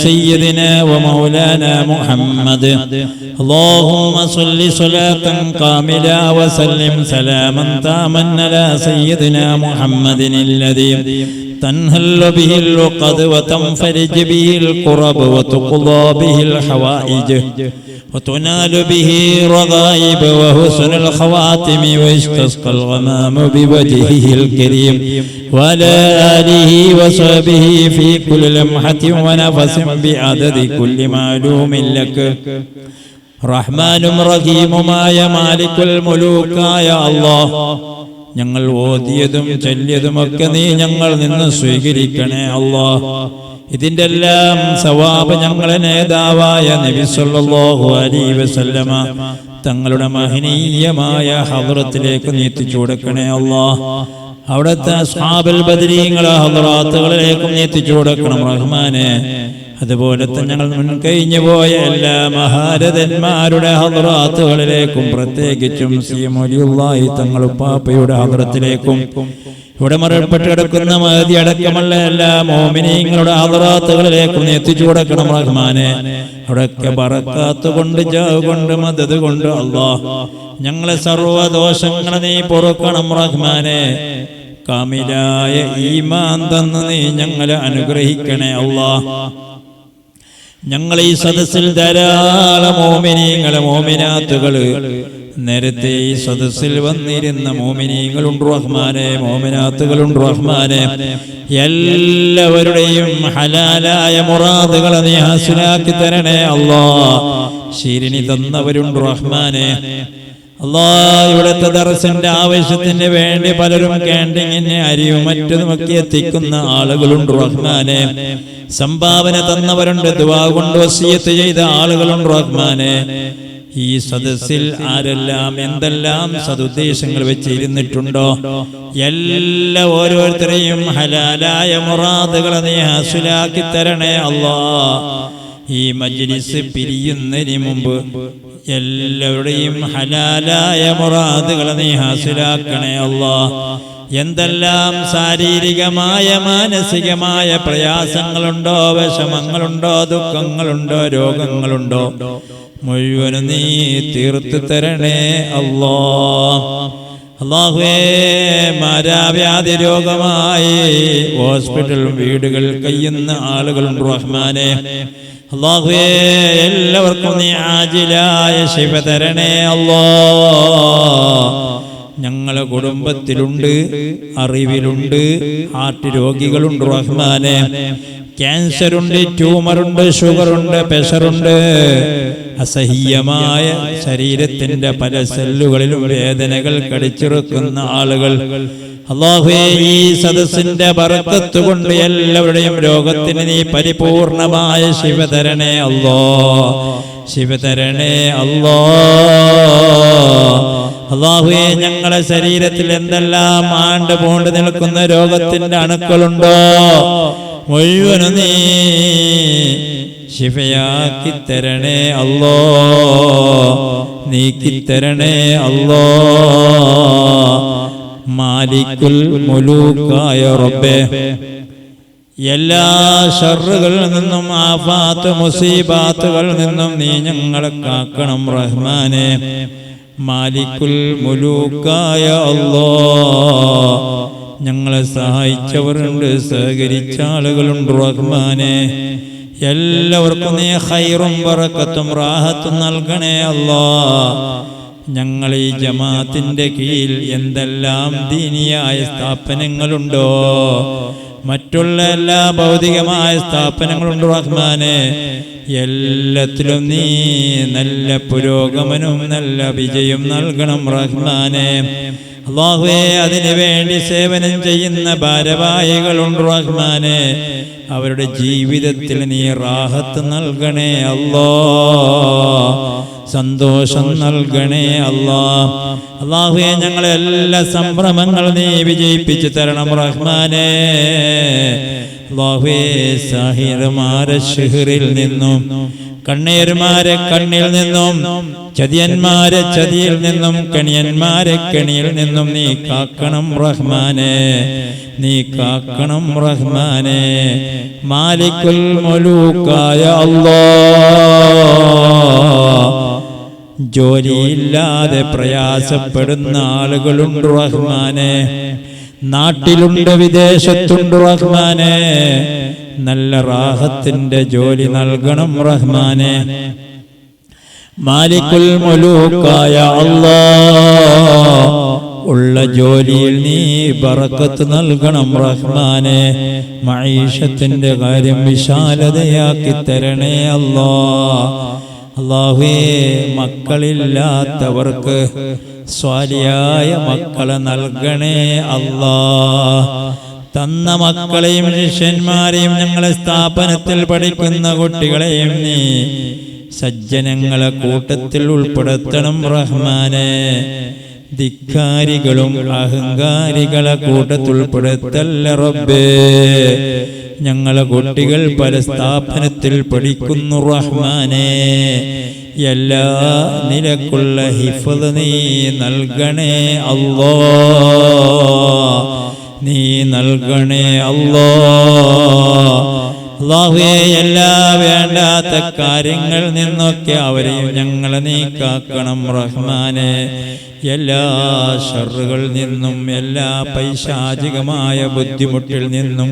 سيدنا ومولانا محمد اللهم صل صلاة كاملة وسلم سلاما تاما على سيدنا محمد الذي تنهل به العقد وتنفرج به الكرب وتقضى به الحوائج وتنال به رغائب وحسن الخواتم ويستسقى الغمام بوجهه الكريم وعلى آله وصحبه في كل لمحة ونفس بعدد كل معلوم لك റഹ്മാനും റഹീമുമായ മാലിക്കുൽ മുലൂക്കായ അല്ലാഹ് ഞങ്ങൾ ഓതിയതും ചൊല്ലിയതുമൊക്കെ നീ ഞങ്ങൾ നിന്ന് സ്വീകരിക്കണേ അല്ലാഹ്. ഇതിന്റെ എല്ലാം സവാബ് ഞങ്ങളെ നേതാവായ നബി സല്ലല്ലാഹു അലൈഹി വസല്ലമ തങ്ങളുടെ മഹനീയമായ ഹദ്റത്തിലേക്ക് നീട്ടിച്ചു കൊടുക്കണേ അല്ലാഹ്. അവിടുത്തെ അസ്ഹാബുൽ ബദരീങ്ങളെ ഹദ്റാത്തുകളിലേക്കും നീട്ടിച്ചു കൊടുക്കണം റഹ്മാനെ. അതുപോലെ തന്നെ ഞങ്ങൾ മുൻകഴിഞ്ഞു പോയ എല്ലാ മഹാരഥന്മാരുടെ ഹദ്റാത്തുകളിലേക്കും പ്രത്യേകിച്ചും സീമൊലിയുള്ളാഹി തങ്ങളുപ്പാപ്പയുടെ ഹദ്റത്തിലേക്കും ഇവിടെ മറപ്പെട്ട് കിടക്കുന്ന മഹദി അടക്കമുള്ള എല്ലാ മോമിനീങ്ങളുടെ ഹദ്റാത്തുകളിലേക്കും എത്തിച്ചു കൊടുക്കണം റഹ്മാനെ. അവിടെയൊക്കെ ബറക്കാത്ത് കൊണ്ട് ജാഹ് കൊണ്ട് മദദ് കൊണ്ട് അല്ലാഹ് ഞങ്ങളെ സർവ്വദോഷങ്ങളെ നീ പൊറുക്കണം റഹ്മാനെ. കാമിലായ ഈമാൻ തന്ന് നീ ഞങ്ങളെ അനുഗ്രഹിക്കണേ അല്ലാഹ്. ഞങ്ങൾ ഈ സദസ്സിൽ ധാരാളം മോമിനീങ്ങളെ മോമിനാത്തുകള് നേരത്തെ ഈ സദസ്സിൽ വന്നിരുന്ന മോമിനീങ്ങളുണ്ട് റഹ്മാനെ, മോമിനാത്തുകളുണ്ട് റഹ്മാനെ. എല്ലാവരുടെയും ഹലാലായ മുറാദുകളെ നീ ഹാസിലാക്കി തരണേ അല്ലാഹ്. ശീരിനി തന്നവരുണ്ട് റഹ്മാനെ. അല്ലാഹ് ഇവിടുത്തെ ദർസിന്റെ ആവശ്യത്തിന് വേണ്ടി പലരും ക്യാൻറ്റീനിന് അരിയും മറ്റതുമൊക്കെ എത്തിക്കുന്ന ആളുകളുണ്ട് റഹ്മാനെ. സംഭാവന തന്നവരുണ്ട്, ദുആ കൊണ്ട് വസിയത്ത് ചെയ്ത ആളുകളുണ്ട് റഹ്മാനെ. ഈ സദസ്സിൽ ആരെല്ലാം എന്തെല്ലാം സദുദ്ദേശങ്ങൾ വെച്ചിരുന്നിട്ടുണ്ടോ എല്ലാ ഓരോരുത്തരെയും ഹലാലായ മുറാദുകളെ നീ ഹാസിലാക്കി തരണേ അല്ലാഹ്. ഈ മജ്ലിസ് പിരിയുന്നതിന് മുമ്പ് എല്ലാവരുടെയും ഹലാലായ മുറാദുകളെ നീ ഹാസിലാക്കണേ അല്ലാഹ്. എന്തെല്ലാം ശാരീരികമായ മാനസികമായ പ്രയാസങ്ങളുണ്ടോ, വിഷമങ്ങളുണ്ടോ, ദുഃഖങ്ങളുണ്ടോ, രോഗങ്ങളുണ്ടോ മുഴുവനും നീ തീർത്തു തരണേ അല്ലാഹ്. അല്ലാഹുവേ, മാരാവ്യാധി രോഗമായി ഹോസ്പിറ്റൽ വീടുകൾ കഴിയുന്ന ആളുകളുണ്ട് റഹ്മാനെ. അല്ലാഹുവേ, എല്ലാവർക്കും നീ ആജിലായ ശിഫ തരണേ അല്ലാഹ്. ഞങ്ങളെ കുടുംബത്തിലുണ്ട്, അറിവിലുണ്ട്, ഹാർട്ട് രോഗികളുണ്ട് റഹ്മാനെ. ക്യാൻസറുണ്ട്, ട്യൂമറുണ്ട്, ഷുഗറുണ്ട്, പ്രഷറുണ്ട്. അസഹ്യമായ ശരീരത്തിന്റെ പല സെല്ലുകളിലും വേദനകൾ കടിച്ചിറക്കുന്ന ആളുകൾ അല്ലാഹുവേ, ഈ സദസ്സിന്റെ ബറക്കത്ത് കൊണ്ട് എല്ലാവരുടെയും രോഗത്തിന് നീ പരിപൂർണമായ ശിഫ തരണേ അല്ലാഹ്. ശിഫ തരണേ അല്ലാഹ്. അല്ലാഹുവേ, ഞങ്ങളെ ശരീരത്തിൽ എന്തെല്ലാം ആണ്ട് പോണ്ട് നിൽക്കുന്ന രോഗത്തിന്റെ അണുക്കളുണ്ടോ മുഴുവനും നീ ശിഫയാക്കി തരണേ അല്ലാഹ്. നീക്കിത്തരണേ അല്ലാഹ്. മാലിക്കുൽ മുലൂക്കായ റബ്ബേ, എല്ലാ ഷർറുകളിൽ നിന്നും ആഫാത്ത് മുസീബാത്തുകളിൽ നിന്നും നീ ഞങ്ങളെ കാക്കണം റഹ്മാനെ. മാലിക്കുൽ മുലൂക്കായ അല്ലാഹ്, ഞങ്ങളെ സഹായിച്ചവരുണ്ട്, സഹകരിച്ച ആളുകളുണ്ട് റഹ്മാനെ. എല്ലാവർക്കും നീ ഖൈറും ബറക്കത്തും റാഹത്തും നൽകണേ അല്ലാഹ്. ഞങ്ങൾ ഈ ജമാഅത്തിന്റെ കീഴിൽ എന്തെല്ലാം ദീനിയായ സ്ഥാപനങ്ങളുണ്ടോ, മറ്റുള്ള എല്ലാ ഭൗതികമായ സ്ഥാപനങ്ങളുണ്ട് റഹ്മാനെ. എല്ലാത്തിലും നീ നല്ല പുരോഗമനവും നല്ല വിജയം നൽകണം റഹ്മാനെ. അല്ലാഹുവേ, അതിനു വേണ്ടി സേവനം ചെയ്യുന്ന ഭാരവാഹികളുണ്ട് റഹ്മാനെ. അവരുടെ ജീവിതത്തിൽ നീ റാഹത്ത് നൽകണേ അല്ലാഹ്. സന്തോഷം നൽകണേ അല്ലാഹ്. അല്ലാഹുവേ, ഞങ്ങളെ എല്ലാ സംഭ്രമങ്ങളും നീ വിജയിപ്പിച്ചു തരണം റഹ്മാനെ. അല്ലാഹുവേ, സാഹിറമാര ഷഹറിൽ നിന്നും കണ്ണീർമാരെ കണ്ണിൽ നിന്നും, ചതിയന്മാരെ ചതിയിൽ നിന്നും, കണിയന്മാരെ കെണിയിൽ നിന്നും നീ കാക്കണം റഹ്മാനെ, നീ കാക്കണം റഹ്മാനെ. മാലിക്കുൽ മുലൂക്കായ അല്ലാഹ്, ജോലിയില്ലാതെ പ്രയാസപ്പെടുന്ന ആളുകളുണ്ട് റഹ്മാനെ, നാട്ടിലുണ്ട് വിദേശത്തുണ്ട് റഹ്മാനെ. നല്ല റാഹത്തിന്റെ ജോലി നൽകണം റഹ്മാനെ. മാലിക്കുൽ മുലൂക്കായ അല്ലാഹ്, ഉള്ള ജോലിയിൽ നീ ബറക്കത്ത് നൽകണം റഹ്മാനെ. മഈഷത്തിന്റെ കാര്യം വിശാലതയാക്കി തരണേ അല്ലാഹ്. അല്ലാഹുവേ, മക്കളില്ലാത്തവർക്ക് സ്വാലിയായ മക്കളെ നൽകണേ അല്ലാഹ്. തന്ന മക്കളെയും ശിഷ്യന്മാരെയും ഞങ്ങളെ സ്ഥാപനത്തിൽ പഠിക്കുന്ന കുട്ടികളെയും നീ സജ്ജനങ്ങളെ കൂട്ടത്തിൽ ഉൾപ്പെടുത്തണം റഹ്മാനെ. ധിക്കാരികളും അഹങ്കാരികളെ കൂട്ടത്തിൽ ഉൾപ്പെടുത്തല്ല റബ്ബേ. ഞങ്ങളെ കുട്ടികൾ പല സ്ഥാപനത്തിൽ പഠിക്കുന്നു റഹ്മാനെ. എല്ലാ നിലക്കുള്ള ഹിഫ്ള് നീ നൽകണേ അല്ലാഹ്, നീ നൽകണേ അല്ലാഹ്. അല്ലാഹുവേ, എല്ലാ വേണ്ടാത്ത കാര്യങ്ങളിൽ നിന്നൊക്കെ അവരെയും ഞങ്ങളെ നീ കാക്കണം റഹ്മാനെ. എല്ലാ ശർറുകളിൽ നിന്നും, എല്ലാ പൈശാചികമായ ബുദ്ധിമുട്ടിൽ നിന്നും,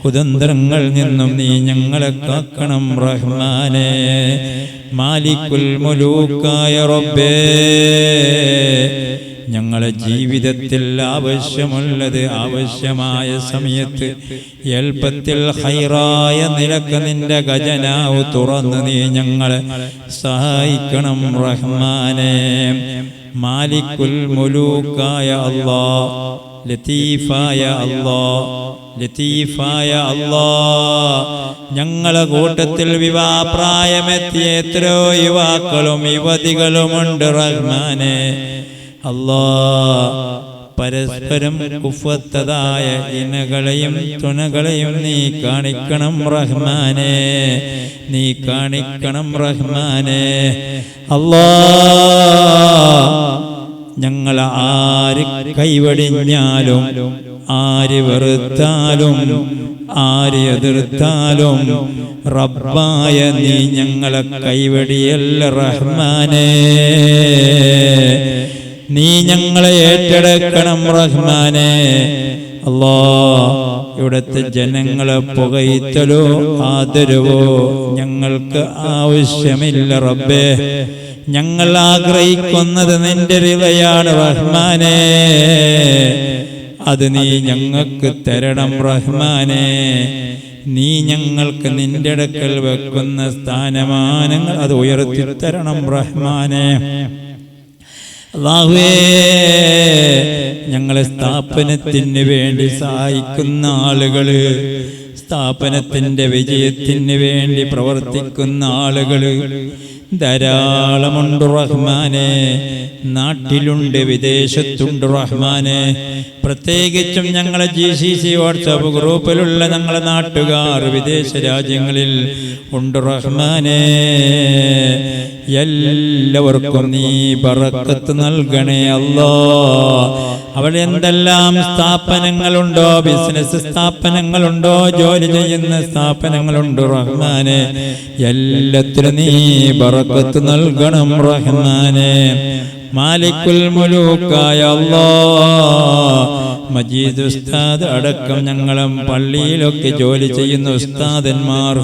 കുതന്ത്രങ്ങളിൽ നിന്നും നീ ഞങ്ങളെ കാക്കണം റഹ്മാനെ. മാലിക്കുൽ മുലൂക്കായ റബ്ബേ, ഞങ്ങളെ ജീവിതത്തിൽ ആവശ്യമുള്ളത് ആവശ്യമായ സമയത്ത് എളുപ്പത്തിൽ ഹൈറായ നിലക്ക് നിന്റെ ഖജനാവ് തുറന്ന് നീ ഞങ്ങളെ സഹായിക്കണം റഹ്മാനെ. മാലിക്കുൽ മുലൂക്കായ അല്ലാഹ്, ലത്തീഫായ അല്ലാഹ്, ലത്തീഫായ അല്ലാഹ്, ഞങ്ങളെ കൂട്ടത്തിൽ വിവാഹപ്രായമെത്തിയ എത്രയോ യുവാക്കളും യുവതികളുമുണ്ട് റഹ്മാനെ. അല്ലാഹ്, പരസ്പരം കുഫ്വത്തതായ ഇണകളെയും തുണകളെയും നീ കാണിക്കണം റഹ്മാനെ, നീ കാണിക്കണം റഹ്മാനെ. അല്ലാഹ്, ഞങ്ങൾ ആര് കൈവടിഞ്ഞാലും, ആര് വെറുത്താലും, ആര് എതിർത്താലും റബ്ബായ നീ ഞങ്ങളെ കൈവടിയല്ല റഹ്മാനെ. നീ ഞങ്ങളെ ഏറ്റെടുക്കണം റഹ്മാനെ. അല്ലാഹ്, ഇവിടുത്തെ ജനങ്ങളെ പുകഴ്ത്തലോ ആദരവോ ഞങ്ങൾക്ക് ആവശ്യമില്ല റബ്ബേ. ഞങ്ങൾ ആഗ്രഹിക്കുന്നത് നിന്റെ റിളയാണ് റഹ്മാനെ. അത് നീ ഞങ്ങൾക്ക് തരണം റഹ്മാനെ. നീ ഞങ്ങൾക്ക് നിന്റെ അടുക്കൽ വെക്കുന്ന സ്ഥാനമാനങ്ങൾ അത് ഉയർത്തി തരണം റഹ്മാനെ. അല്ലാഹുവേ, ഞങ്ങളെ സ്ഥാപനത്തിന് വേണ്ടി സഹായിക്കുന്ന ആളുകള്, സ്ഥാപനത്തിന്റെ വിജയത്തിന് വേണ്ടി പ്രവർത്തിക്കുന്ന ആളുകള് ധാരാളമുണ്ട് റഹ്മാനെ. നാട്ടിലുണ്ട്, വിദേശത്തുണ്ട് റഹ്മാനെ. പ്രത്യേകിച്ചും ഞങ്ങളെ GCC വാട്സാപ്പ് ഗ്രൂപ്പിലുള്ള ഞങ്ങളെ നാട്ടുകാർ വിദേശ രാജ്യങ്ങളിൽ ഉണ്ട് റഹ്മാനെ. എല്ലാവർക്കും നീ ബറക്കത്ത് നൽകണേ അല്ലാഹ്. അവിടെ എന്തെല്ലാം സ്ഥാപനങ്ങളുണ്ടോ, ബിസിനസ് സ്ഥാപനങ്ങളുണ്ടോ, ജോലി ചെയ്യുന്ന സ്ഥാപനങ്ങളുണ്ട് റഹ്മാനെ. എല്ലാത്തിനും നീ ബറക്കത്ത് നൽകണം റഹ്മാനെ. മാലിക്കുൽ മുലൂക്കായ അല്ലാഹ്, മജീദ് ഉസ്താദ് അടക്കം ഞങ്ങളും പള്ളിയിലൊക്കെ ജോലി ചെയ്യുന്ന ഉസ്താദന്മാർ,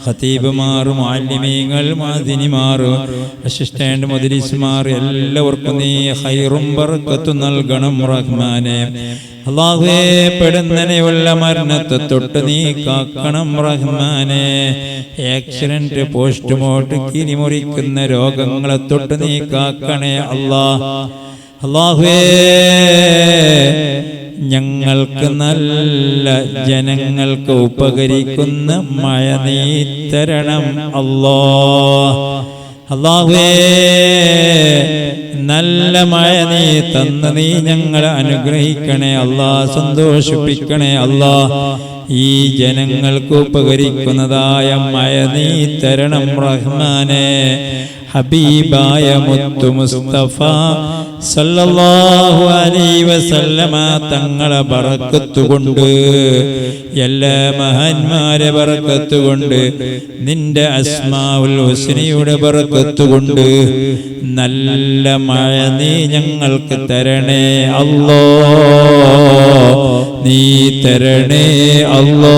ഖതീബുമാർ, മുഅല്ലിമീങ്ങൾ, മുഅദ്ദിനിമാർ, അസിസ്റ്റന്റ് മുദരിസ്മാർ എല്ലാവർക്കും നീ ഖൈറും ബറക്കത്തും നൽകണം റഹ്മാനെ. അല്ലാഹുവേ, പെടുന്നനെയുള്ള മരണത്തെ തൊട്ട് നീ കാക്കണം റഹ്മാനെ. ആക്സിഡന്റ്, പോസ്റ്റ്മോർട്ടം, കിരിമുറിക്കുന്ന രോഗങ്ങളെ തൊട്ട് നീ കാക്കണേ അല്ലാഹ്. അല്ലാഹുവേ, ഞങ്ങൾക്ക് നല്ല ജനങ്ങൾക്ക് ഉപകരിക്കുന്ന മഴ നീ തരണം അല്ലാഹ്. അല്ലാഹുവേ നല്ല മഴ നീ തന്ന് നീ ഞങ്ങളെ അനുഗ്രഹിക്കണേ അല്ലാ, സന്തോഷിപ്പിക്കണേ അല്ലാ. ഈ ജനങ്ങൾക്ക് ഉപകരിക്കുന്നതായ മഴ നീ തരണം റഹ്മാനേ. ഹബീബായ മുത്തു മുസ്തഫ സല്ലല്ലാഹു അലൈഹി വസല്ലമ തങ്ങളെ ബറക്കത്ത് കൊണ്ട്, എല്ലാ മഹാന്മാരെ ബറക്കത്ത് കൊണ്ട്, നിന്റെ അസ്മാഉൽ ഹുസ്നയുടെ ബറക്കത്ത് കൊണ്ട് നല്ല മഴ നീ ഞങ്ങൾക്ക് തരണേ അല്ലാ, നീ തരണേ അല്ലാ.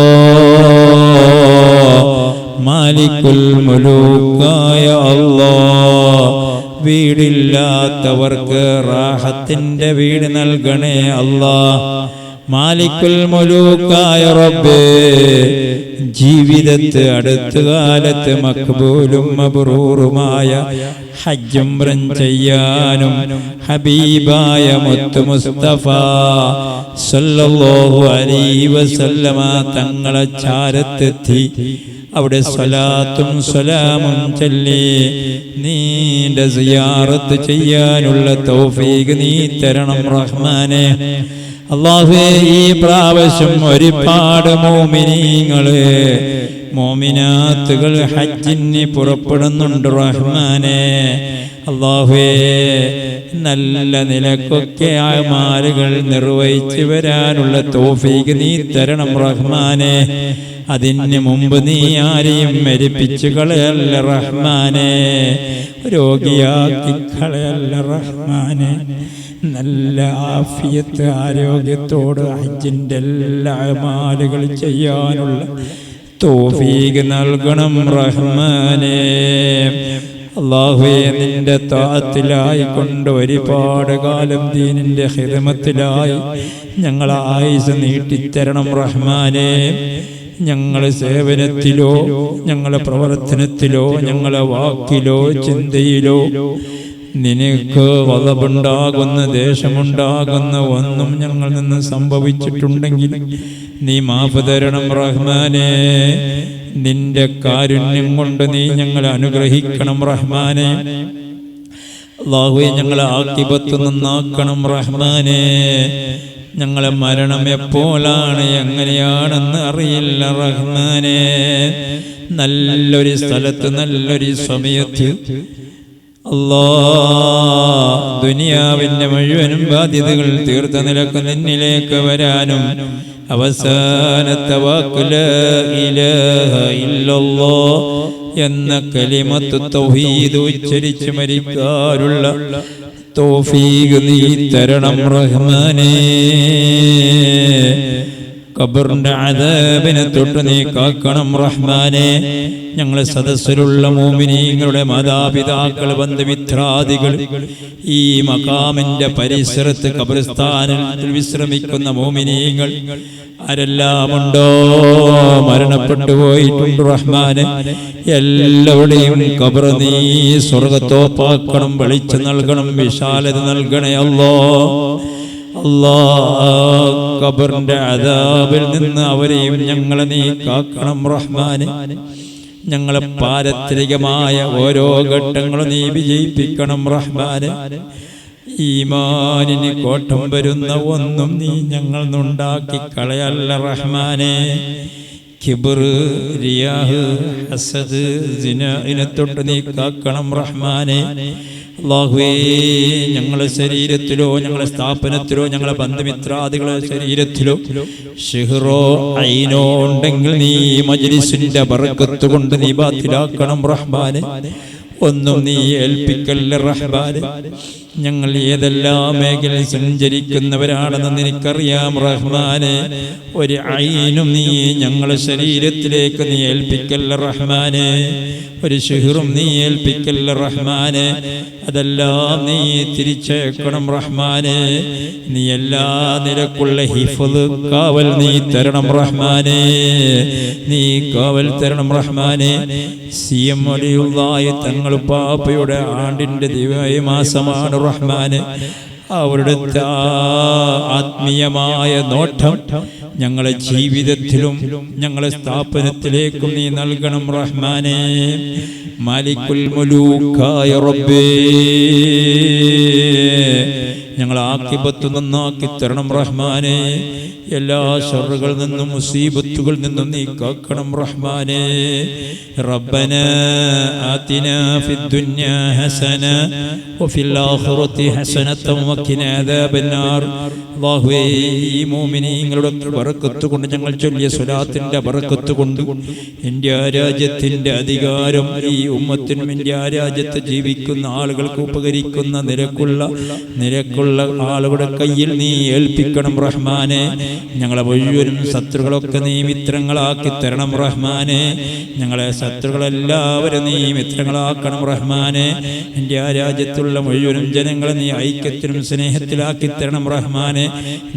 മാലിക്കുൽ മുലൂക്കായ അല്ലാ, വീടില്ലാത്തവർക്ക് റാഹത്തിന്റെ വീട് നൽകണേ അല്ലാ. മാലിക്കുൽ മുലൂക്കായ റബ്ബേ, ജീവിതത്തെ അടുത്ത കാലത്ത് മഖ്ബൂലും മബ്റൂറുമായ ഹജ്ജ് ഉംറൻ ചെയ്യാനും ഹബീബായ മുത്തു മുസ്തഫ സല്ലല്ലാഹു അലൈഹി വസല്ലമ തങ്ങളെ ചാരത്തെത്തി അവിടെ സ്വലാത്തും സലാമും ചൊല്ലി നീന്റെ സിയാറത്ത് ചെയ്യാനുള്ള തൗഫീഖ് നീ തരണം റഹ്മാനേ. അല്ലാഹുവേ, ഈ പ്രാവശ്യം ഒരുപാട് മോമിനീങ്ങള് മോമിനാത്തുകൾ ഹജ്ജിന് പുറപ്പെടുന്നുണ്ട് റഹ്മാനേ. അല്ലാഹുവേ, നല്ല നിലക്കൊക്കെ അമാലുകൾ നിർവഹിച്ചു വരാനുള്ള തൗഫീഖ് നീ തരണം റഹ്മാനേ. അതിന് മുമ്പ് നീ ആരെയും മരിപ്പിച്ചു കളയല്ല റഹ്മാനേ, രോഗിയാക്കി കളയല്ല റഹ്മാനേ. നല്ല ആഫിയത്ത് ആരോഗ്യത്തോട് ഹജ്ജിന്റെ എല്ലാ അമാലുകൾ ചെയ്യാനുള്ള തൗഫീഖ് നൽകണം റഹ്മാനേ. അല്ലാഹുവേ, നിന്റെ താഅത്തിലായി കൊണ്ട് ഒരുപാട് കാലം ദീനിന്റെ ഖിദ്മത്തിലായി ഞങ്ങളെ ആയുസ് നീട്ടിത്തരണം റഹ്മാനേ. ഞങ്ങളെ സേവനത്തിലോ ഞങ്ങളെ പ്രവർത്തനത്തിലോ ഞങ്ങളെ വാക്കിലോ ചിന്തയിലോ നിനക്ക് വധമുണ്ടാകുന്ന ദേശമുണ്ടാകുന്ന ഒന്നും ഞങ്ങൾ നിന്ന് സംഭവിച്ചിട്ടുണ്ടെങ്കിൽ നീ മാഫ് തരണം റഹ്മാനേ. നിന്റെ കാരുണ്യം കൊണ്ട് നീ ഞങ്ങളെ അനുഗ്രഹിക്കണം റഹ്മാനേ. അല്ലാഹുവേ, ഞങ്ങളെ ആഖിബത്ത് നന്നാക്കണം റഹ്മാനേ. ഞങ്ങളെ മരണം എപ്പോഴാണ് എങ്ങനെയാണെന്ന് അറിയില്ല റഹ്മാനേ. നല്ലൊരു സ്ഥലത്ത് നല്ലൊരു സമയത്ത് അല്ലാ, ദുനിയാവിന്റെ മുഴുവനും ബാധ്യതകൾ തീർത്ത നിലക്ക് നിന്നിലേക്ക് വരാനും അവസാനത്തെ വാക്ക് ലാ ഇലാഹ ഇല്ലല്ലാഹ് എന്ന കലിമത്ത് തൗഹീദ് ഉച്ചരിച്ച് മരിക്കാനുള്ള തൗഫീഖ് നീ തരണം റഹ്മാനേ. ഖബറിന്റെ അദാബിനെ തൊട്ട് നീ കാക്കണം റഹ്മാനേ. ഞങ്ങളെ സദസ്സിലുള്ള മോമിനീങ്ങളുടെ മാതാപിതാക്കൾ ബന്ധുമിത്രാദികൾ ഈ മഖാമിന്റെ പരിസരത്ത് ഖബർസ്ഥാനിൽ വിശ്രമിക്കുന്ന മോമിനീങ്ങൾ ആരെല്ലാമുണ്ടോ മരണപ്പെട്ടു പോയിട്ടുണ്ട് റഹ്മാനെ. എല്ലാവരുടെയും ഖബർ നീ സ്വർഗ്ഗത്തോപ്പാക്കണം, വെളിച്ചം നൽകണം, വിശാലത നൽകണേ അല്ലാ. അല്ലാ, ഖബറിന്റെ അദാബിൽ നിന്ന് അവരെയും ഞങ്ങളെ നീ കാക്കണം റഹ്മാനെ. ഞങ്ങളെ പാരത്രികമായ ഓരോ ഘട്ടങ്ങളും നീ വിജയിപ്പിക്കണം റഹ്മാനെ. ഈമാനിന് കോട്ടം വരുന്ന ഒന്നും നീ ഞങ്ങൾ നിന്നുണ്ടാക്കി കളയല്ല റഹ്മാനെ. കിബ്ർ, റിയാഹ്, ഹസദ്, സിനാഇനെ തൊട്ട് നീ കാക്കണം റഹ്മാനെ. അല്ലാഹുവേ, ഞങ്ങളുടെ ശരീരത്തിലോ ഞങ്ങളുടെ സ്ഥാപനത്തിലോ ഞങ്ങളുടെ ബന്ധുമിത്രാദികളുടെ ശരീരത്തിലോ സിഹ്റോ ഐനോ ഉണ്ടെങ്കിൽ നീ മജ്ലിസിന്റെ ബറക്കത്ത് കൊണ്ട് നീ ബാത്തിലാക്കണം റഹ്മാനെ. ഒന്നും നീ ഏൽപ്പിക്കല്ല റഹ്മാനെ. ഞങ്ങൾ ഏതെല്ലാം മേഖലയിൽ സഞ്ചരിക്കുന്നവരാണെന്ന് നിനക്കറിയാം റഹ്മാനെ. ഒരു ഐനും നീ ഞങ്ങളുടെ ശരീരത്തിലേക്ക് നീ ഏൽപ്പിക്കല്ല റഹ്മാനെ. ഒരു സിഹ്റും നീ ഏൽപ്പിക്കല്ല റഹ്മാനെ. അതെല്ലാം നീ തിരിച്ചേക്കണം റഹ്മാനെ. നീ എല്ലാ നിലക്കുള്ള ഹിഫ്ള് കാവൽ നീ തരണം റഹ്മാനെ. നീ കാവൽ തരണം റഹ്മാനെ. CM വലിയുള്ളായ തങ്ങൾ പാപ്പയുടെ ആണ്ടിന്റെ ദിവ്യ മാസമാണ് റഹ്മാനെ. അവിടുത്തെ ആത്മീയമായ നോട്ടം ഞങ്ങളെ ജീവിതത്തിലും ഞങ്ങളെ സ്ഥാപനത്തിലേക്കും നീ നൽകണം റഹ്മാനേ. മാലിക്കുൽ മുലൂക്കായ റബ്ബേ, ഞങ്ങളെ ആഖിബത്ത് നന്നാക്കി തരണം റഹ്മാനേ. എല്ലാ ശർറുകളിൽ നിന്നും മുസീബത്തുകളിൽ നിന്നും നീ കാക്കണം റഹ്മാനേ. റബ്ബനാ ആതിനാ ഫിദ്ദുനിയാ ഹസന വഫിൽ ആഖിറതി ഹസനതൻ വഖിനാ അദാബന്നാർ. അല്ലാഹുവേ, ഈ മുഅ്മിനീങ്ങളുടെ ബറക്കത്ത് കൊണ്ട്, ഞങ്ങൾ ചൊല്ലിയ സ്വലാത്തിന്റെ ബറക്കത്ത് കൊണ്ട് ഇന്ത്യ രാജ്യത്തിന്റെ അധികാരം ഈ ഉമ്മത്തിനും ഇന്ത്യ രാജ്യത്ത് ജീവിക്കുന്ന ആളുകൾക്ക് ഉപകരിക്കുന്ന നിരക്കുള്ള ആളുകളുടെ കയ്യിൽ നീ ഏൽപ്പിക്കണം റഹ്മാനെ. ഞങ്ങളെ മുഴുവനും ശത്രുക്കളൊക്കെ നീ മിത്രങ്ങളാക്കി തരണം റഹ്മാനെ. ഞങ്ങളെ ശത്രുക്കളെല്ലാവരും നീ മിത്രങ്ങളാക്കണം റഹ്മാനെ. ഇന്ത്യ രാജ്യത്തുള്ള മുഴുവനും ജനങ്ങളെ നീ ഐക്യത്തിലും സ്നേഹത്തിലാക്കി തരണം റഹ്മാനെ.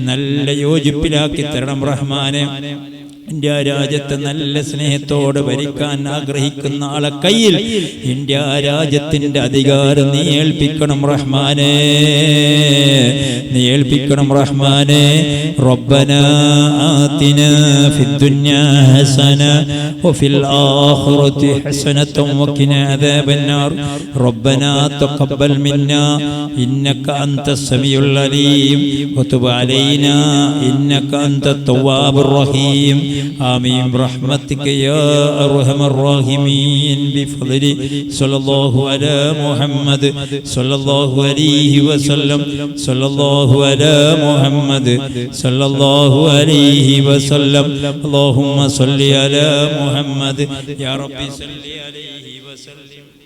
നല്ല യോജിപ്പിലാക്കി തരണം റഹ്മാനെ. ഇന്ത്യ രാജ്യത്തെ നല്ല സ്നേഹത്തോടെ ഭരിക്കാൻ ആഗ്രഹിക്കുന്ന ആളെ കയ്യിൽ ഇന്ത്യ രാജ്യത്തിന്റെ അധികാരം നീ ഏൽപ്പിക്കണം റഹ്മാനെ. നീ ഏൽപ്പിക്കണം റഹ്മാനെ. റബ്ബനാ ആതിനാ ഫിദ്ദുനിയാ ഹസന വഫിൽ ആഖിറതി ഹസനതൻ വഖിനാ അദാബന്നാർ. റബ്ബനാ തഖബ്ബൽ മിന്നാ ഇന്നക അൻതസ് സമീഉൽ അലീം വതുബ് അലൈനാ ഇന്നക അൻതത് തവ്വാബുർ റഹീം. آمين برحمتك يا أرحم الراحمين. بفضل صلى الله على محمد صلى الله عليه وسلم. صلى الله على محمد صلى الله عليه وسلم. اللهم صل على محمد يا رب صل عليه وسلم.